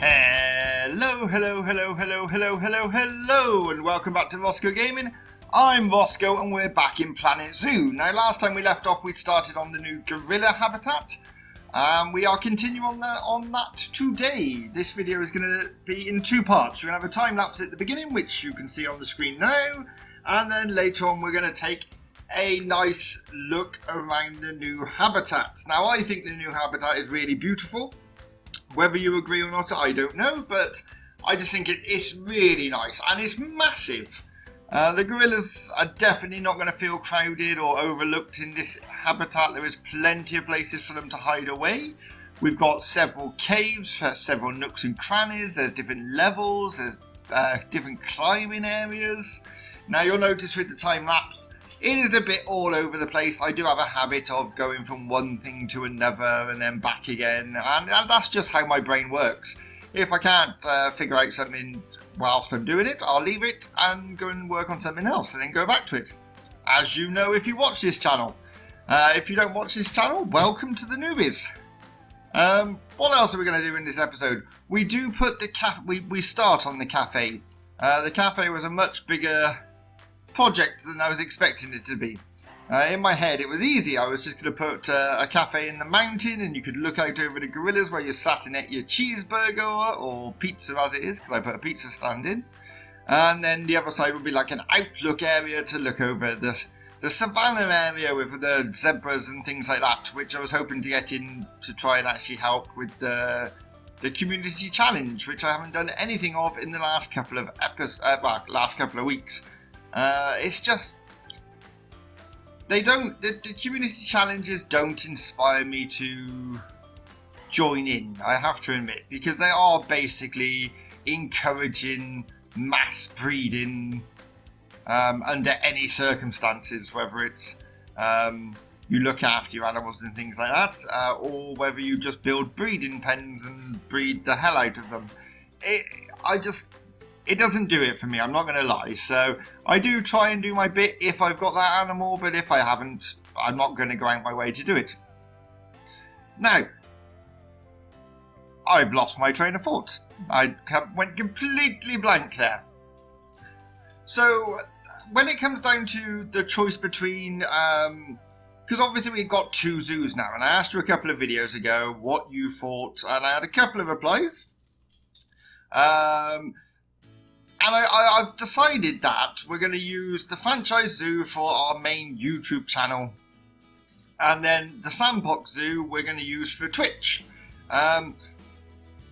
Hello, and welcome back to Rossgo Gaming. I'm Rossgo, and we're back in Planet Zoo. Now, last time we left off, we started on the new gorilla habitat. We are continuing on that today. This video is going to be in two parts. We're going to have a time lapse at the beginning, which you can see on the screen now, and then later on we're going to take a nice look around the new habitat. Now, I think the new habitat is really beautiful. Whether you agree or not, I don't know, but I just think it's really nice, and it's massive. The gorillas are definitely not going to feel crowded or overlooked in this habitat. There is plenty of places for them to hide away. We've got several caves, several nooks and crannies, there's different levels, there's different climbing areas. Now, you'll notice with the time lapse, it is a bit all over the place. I do have a habit of going from one thing to another and then back again, and that's just how my brain works. If I can't figure out something whilst I'm doing it, I'll leave it and go and work on something else and then go back to it. As you know, if you watch this channel. If you don't watch this channel, welcome to the newbies. What else are we going to do in this episode? We do put the we start on the cafe. The cafe was a much bigger project than I was expecting it to be. In my head it was easy. I was just going to put a cafe in the mountain and you could look out over the gorillas while you sat and ate your cheeseburger or pizza as it is, because I put a pizza stand in, and then the other side would be like an outlook area to look over the savannah area with the zebras and things like that, which I was hoping to get in to try and actually help with the community challenge, which I haven't done anything of in the last couple of weeks. It's just the community challenges don't inspire me to join in, I have to admit, because they are basically encouraging mass breeding under any circumstances, whether it's you look after your animals and things like that, or whether you just build breeding pens and breed the hell out of them. It doesn't do it for me, I'm not going to lie. So I do try and do my bit if I've got that animal, but if I haven't, I'm not going to go out my way to do it. Now, I've lost my train of thought. I went completely blank there. So when it comes down to the choice between, because obviously we've got two zoos now, and I asked you a couple of videos ago what you thought, and I had a couple of replies. And I've decided that we're going to use the franchise zoo for our main YouTube channel. And then the sandbox zoo we're going to use for Twitch. I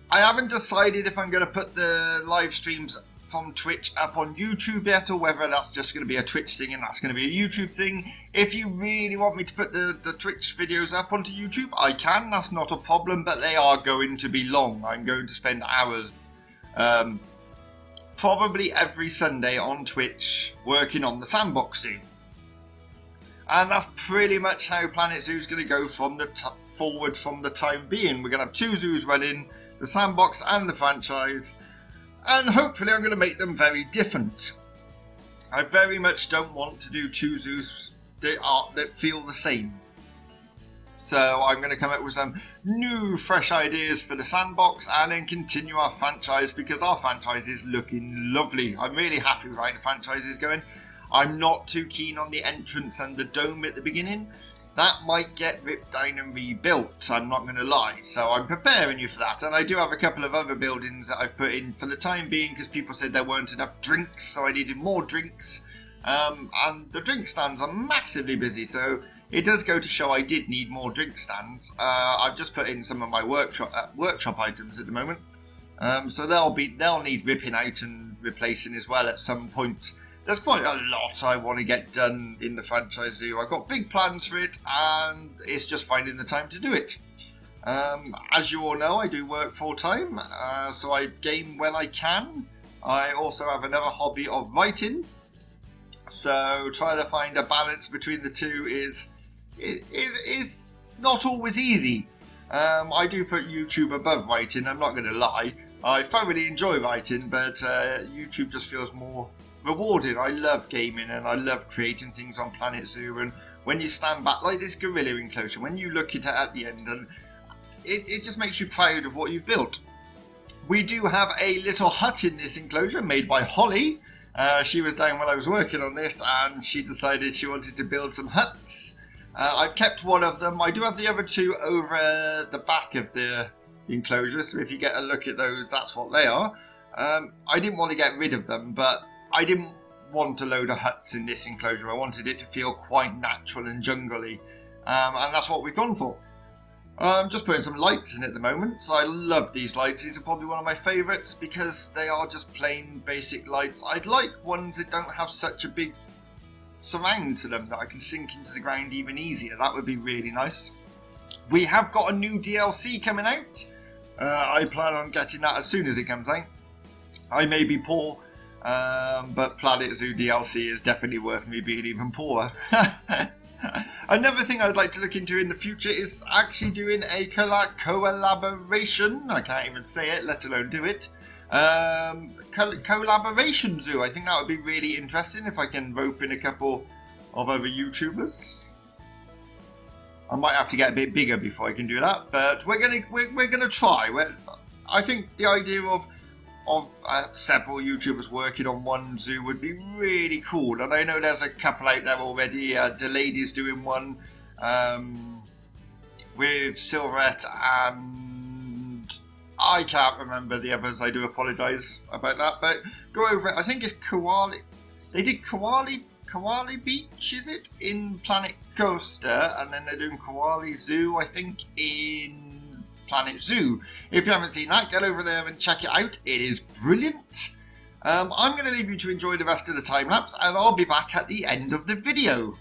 haven't decided if I'm going to put the live streams from Twitch up on YouTube yet, or whether that's just going to be a Twitch thing and that's going to be a YouTube thing. If you really want me to put the Twitch videos up onto YouTube, I can. That's not a problem, but they are going to be long. I'm going to spend hours probably every Sunday on Twitch working on the sandbox zoo, and that's pretty much how Planet Zoo is going to go from the forward from the time being. We're going to have two zoos running, the sandbox and the franchise, and hopefully I'm going to make them very different. I very much don't want to do two zoos that feel the same. So I'm going to come up with some new, fresh ideas for the sandbox and then continue our franchise, because our franchise is looking lovely. I'm really happy with how the franchise is going. I'm not too keen on the entrance and the dome at the beginning. That might get ripped down and rebuilt, I'm not going to lie. So I'm preparing you for that. And I do have a couple of other buildings that I've put in for the time being, because people said there weren't enough drinks, so I needed more drinks. And the drink stands are massively busy, so it does go to show I did need more drink stands. I've just put in some of my workshop items at the moment, so they'll need ripping out and replacing as well at some point. There's quite a lot I want to get done in the franchise zoo. I've got big plans for it, and it's just finding the time to do it. As you all know, I do work full time, so I game when I can. I also have another hobby of writing, so trying to find a balance between the two is not always easy. I do put YouTube above writing, I'm not going to lie. I thoroughly enjoy writing, but YouTube just feels more rewarding. I love gaming and I love creating things on Planet Zoo, and when you stand back like this gorilla enclosure, when you look at it at the end, and it just makes you proud of what you've built. We do have a little hut in this enclosure made by Holly. She was down while I was working on this and she decided she wanted to build some huts. I've kept one of them. I do have the other two over the back of the enclosure, so if you get a look at those, that's what they are. I didn't want to get rid of them, but I didn't want a load of huts in this enclosure. I wanted it to feel quite natural and jungly, and that's what we've gone for. I'm just putting some lights in at the moment. So I love these lights. These are probably one of my favourites because they are just plain basic lights. I'd like ones that don't have such a big surround to them that I can sink into the ground even easier. That would be really nice. We have got a new DLC coming out. I plan on getting that as soon as it comes out. I may be poor, but Planet Zoo DLC is definitely worth me being even poorer. Another thing I'd like to look into in the future is actually doing a collaboration. I can't even say it, let alone do it. Collaboration zoo. I think that would be really interesting if I can rope in a couple of other YouTubers. I might have to get a bit bigger before I can do that, but we're gonna try. I think the idea of several YouTubers working on one zoo would be really cool, and I know there's a couple out there already. The lady's doing one with Silverette, and I can't remember the others. I do apologise about that, but go over it. I think it's Koali. They did Koali Beach, is it, in Planet Coaster, and then they're doing Koali Zoo, I think, in Planet Zoo. If you haven't seen that, get over there and check it out. It is brilliant. I'm going to leave you to enjoy the rest of the time lapse, and I'll be back at the end of the video.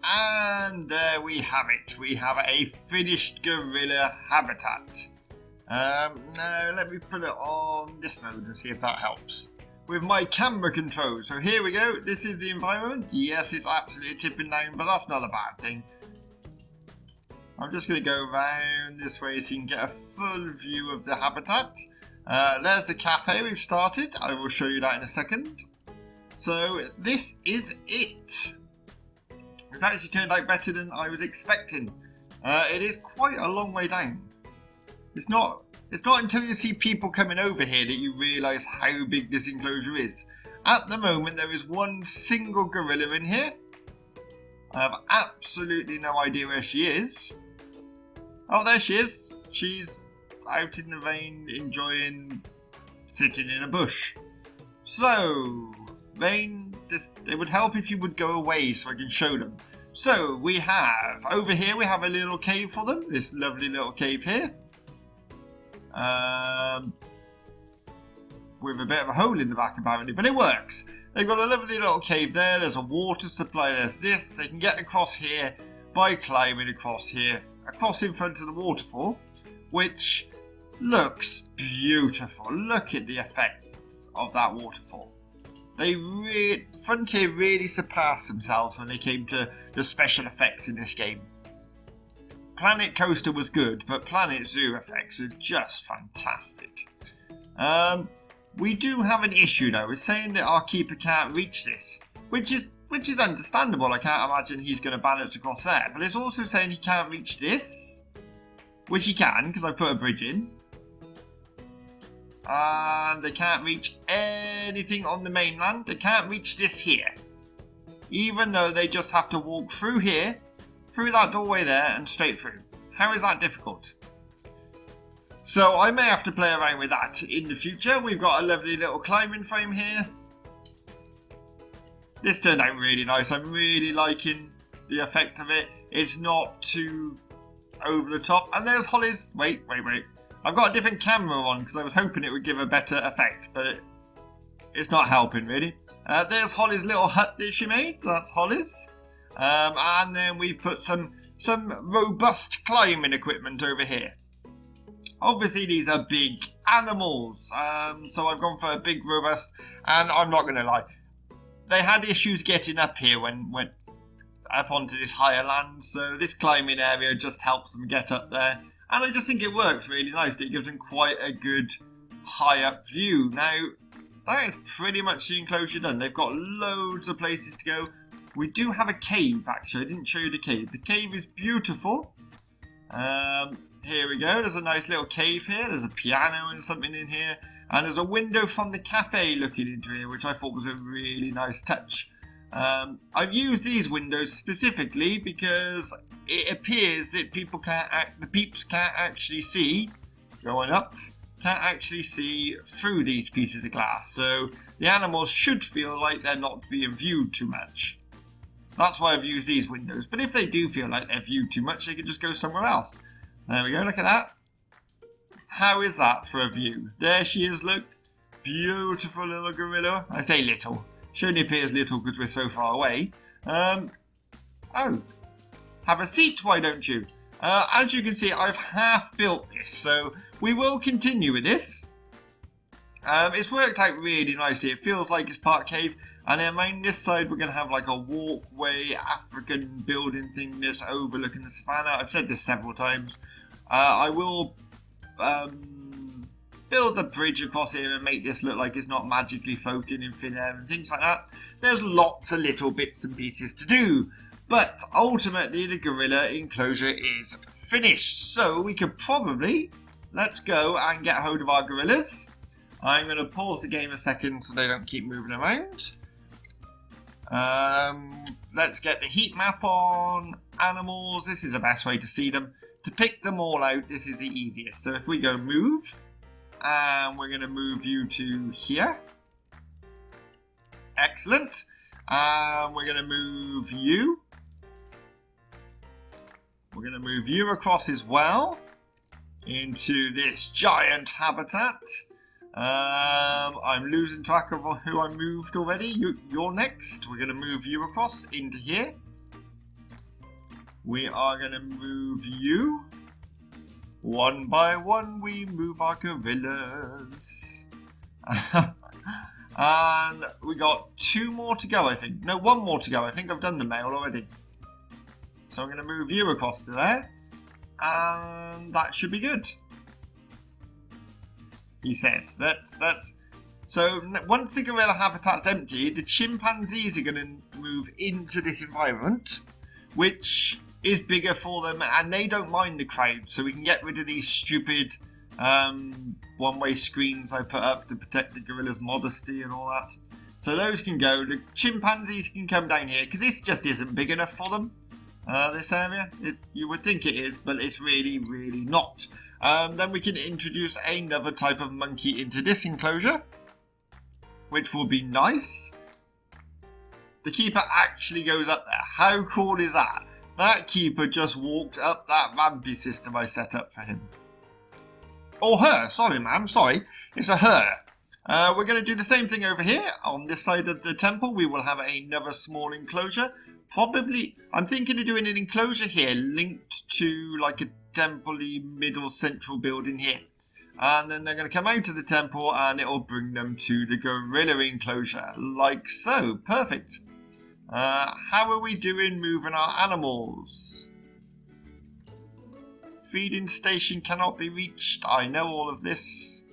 And there we have it. We have a finished gorilla habitat. Now let me put it on this mode and see if that helps. With my camera control. So here we go. This is the environment. Yes, it's absolutely tipping down, but that's not a bad thing. I'm just going to go around this way so you can get a full view of the habitat. There's the cafe we've started. I will show you that in a second. So this is it. It's actually turned out better than I was expecting. It is quite a long way down. It's not until you see people coming over here that you realise how big this enclosure is. At the moment there is one single gorilla in here. I have absolutely no idea where she is. Oh, there she is. She's out in the rain enjoying sitting in a bush. So, rain, it would help if you would go away so I can show them. So, we have, over here we have a little cave for them. This lovely little cave here. With a bit of a hole in the back apparently, but it works. They've got a lovely little cave there. There's a water supply. There's this. They can get across here by climbing across here, across in front of the waterfall, which looks beautiful. Look at the effect of that waterfall. Frontier really surpassed themselves when they came to the special effects in this game. Planet Coaster was good, but Planet Zoo effects are just fantastic. We do have an issue though. It's saying that our keeper can't reach this, which is understandable. I can't imagine he's going to balance across there. But it's also saying he can't reach this, which he can because I put a bridge in. And they can't reach anything on the mainland. They can't reach this here, even though they just have to walk through here, through that doorway there and straight through. How is that difficult? So I may have to play around with that in the future. We've got a lovely little climbing frame here. This turned out really nice. I'm really liking the effect of it. It's not too over the top. And there's Holly's. Wait. I've got a different camera on because I was hoping it would give a better effect, but it's not helping really. There's Holly's little hut that she made. That's Holly's. And then we've put some robust climbing equipment over here. Obviously these are big animals, so I've gone for a big robust, and I'm not going to lie, they had issues getting up here when went up onto this higher land, so this climbing area just helps them get up there, and I just think it works really nicely. It gives them quite a good high up view. Now that is pretty much the enclosure done. They've got loads of places to go. We do have a cave actually. I didn't show you the cave. The cave is beautiful. Here we go. There's a nice little cave here. There's a piano and something in here. And there's a window from the cafe looking into here, which I thought was a really nice touch. I've used these windows specifically because it appears that the peeps can't actually see, going up, can't actually see through these pieces of glass. So the animals should feel like they're not being viewed too much. That's why I've used these windows. But if they do feel like they're viewed too much, they can just go somewhere else. There we go, look at that. How is that for a view? There she is, look. Beautiful little gorilla. I say little. She only appears little because we're so far away. Oh, have a seat, why don't you? As you can see, I've half built this, so we will continue with this. It's worked out really nicely. It feels like it's part cave. And then around this side, we're going to have like a walkway, African building thing that's overlooking the savannah. I've said this several times. I will build a bridge across here and make this look like it's not magically floating in thin air and things like that. There's lots of little bits and pieces to do. But ultimately, the gorilla enclosure is finished. So we could probably, let's go and get hold of our gorillas. I'm going to pause the game a second so they don't keep moving around. Let's get the heat map on animals. This is the best way to see them. To pick them all out, this is the easiest. So if we go move, and we're going to move you to here. Excellent. We're going to move you. We're going to move you across as well into this giant habitat. I'm losing track of who I moved already. You're next. We're going to move you across into here. we are going to move you. One by one, we move our gorillas. And we got 2 more to go, I think. No, 1 more to go. I think I've done the male already. So I'm going to move you across to there. And that should be good. He says. So once the gorilla habitat's empty, the chimpanzees are going to move into this environment, which is bigger for them, and they don't mind the crowd, so we can get rid of these stupid one-way screens I put up to protect the gorilla's modesty and all that. So those can go. The chimpanzees can come down here, because this just isn't big enough for them, this area. You would think it is, but it's really, really not. Then we can introduce another type of monkey into this enclosure, which will be nice. The keeper actually goes up there. How cool is that? That keeper just walked up that rampy system I set up for him. Or her, sorry ma'am, sorry. It's a her. We're going to do the same thing over here. On this side of the temple, we will have another small enclosure. Probably, I'm thinking of doing an enclosure here linked to like a temple-y middle central building here. And then they're going to come out of the temple and it'll bring them to the gorilla enclosure, like so. Perfect. How are we doing moving our animals? Feeding station cannot be reached. I know all of this.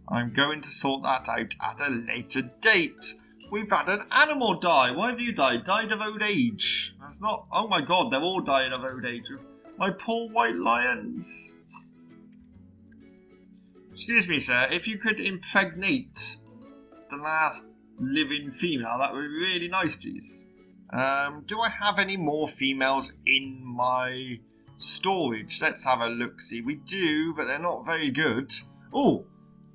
I'm going to sort that out at a later date. We've had an animal die. Why have you died? Died of old age. That's not... Oh my god, they're all dying of old age. My poor white lions. Excuse me, sir. If you could impregnate the last living female, that would be really nice, please. Do I have any more females in my storage? Let's have a look-see. We do, but they're not very good. Oh,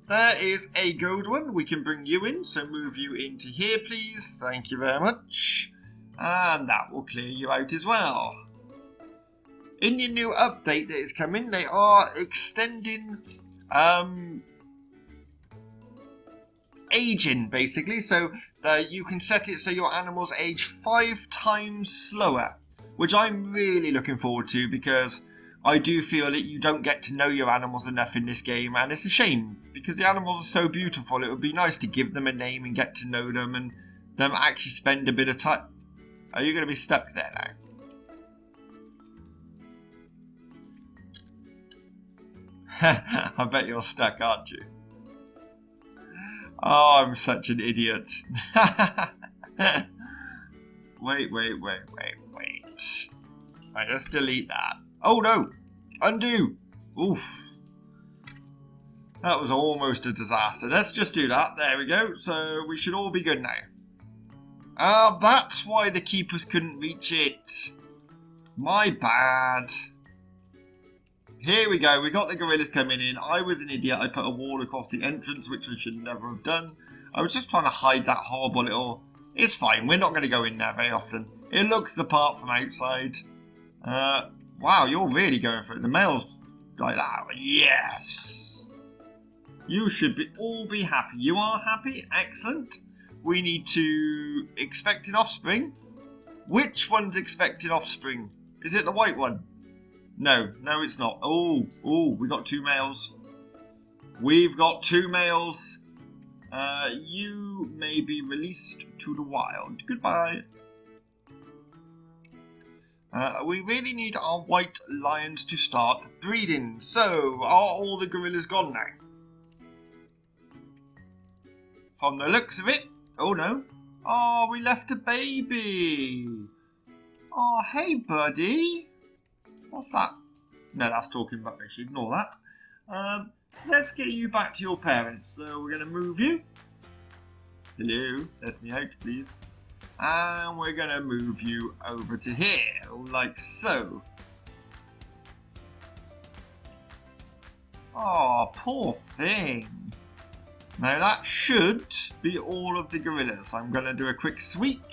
there is a gold one. We can bring you in, so move you into here, please. Thank you very much. And that will clear you out as well. In the new update that is coming, they are extending aging, basically, so that you can set it so your animals age 5 times slower, which I'm really looking forward to, because I do feel that you don't get to know your animals enough in this game, and it's a shame, because the animals are so beautiful. It would be nice to give them a name and get to know them, and them actually spend a bit of time. Are you going to be stuck there now? I bet you're stuck, aren't you? Oh, I'm such an idiot. Wait. Right, let's delete that. Oh no! Undo! Oof. That was almost a disaster. Let's just do that. There we go. So we should all be good now. That's why the keepers couldn't reach it. My bad. Here we go. We got the gorillas coming in. I was an idiot. I put a wall across the entrance, which I should never have done. I was just trying to hide that horrible little... It's fine. We're not going to go in there very often. It looks the part from outside. Wow, you're really going for it. The male's like that. Yes. You should all be happy. You are happy? Excellent. We need to expect an offspring. Which one's expecting offspring? Is it the white one? No, it's not. Oh, we got 2 males. We've got 2 males. You may be released to the wild. Goodbye. We really need our white lions to start breeding. So, are all the gorillas gone now? From the looks of it. Oh no. Oh, we left a baby. Oh, hey buddy. What's that? No, that's talking rubbish. Ignore that. Let's get you back to your parents. So we're going to move you. Hello. Let me out, please. And we're going to move you over to here, like so. Oh, poor thing. Now that should be all of the gorillas. I'm going to do a quick sweep.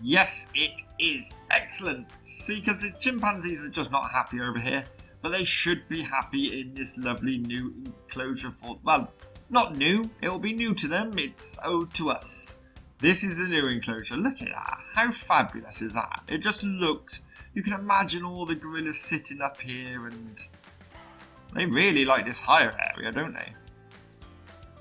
Yes, it is. Excellent. See, because the chimpanzees are just not happy over here. But they should be happy in this lovely new enclosure for... Well, not new. It will be new to them. It's owed to us. This is the new enclosure. Look at that. How fabulous is that? It just looks... You can imagine all the gorillas sitting up here, and they really like this higher area, don't they?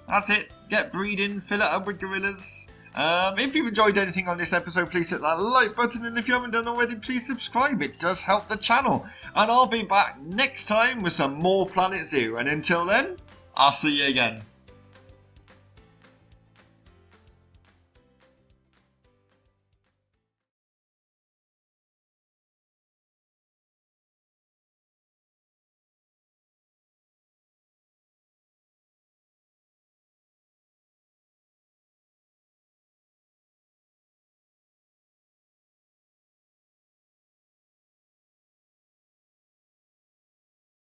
That's it. Get breeding, fill it up with gorillas. If you've enjoyed anything on this episode, please hit that like button, and if you haven't done already, please subscribe. It does help the channel. And I'll be back next time with some more Planet Zoo. And until then, I'll see you again.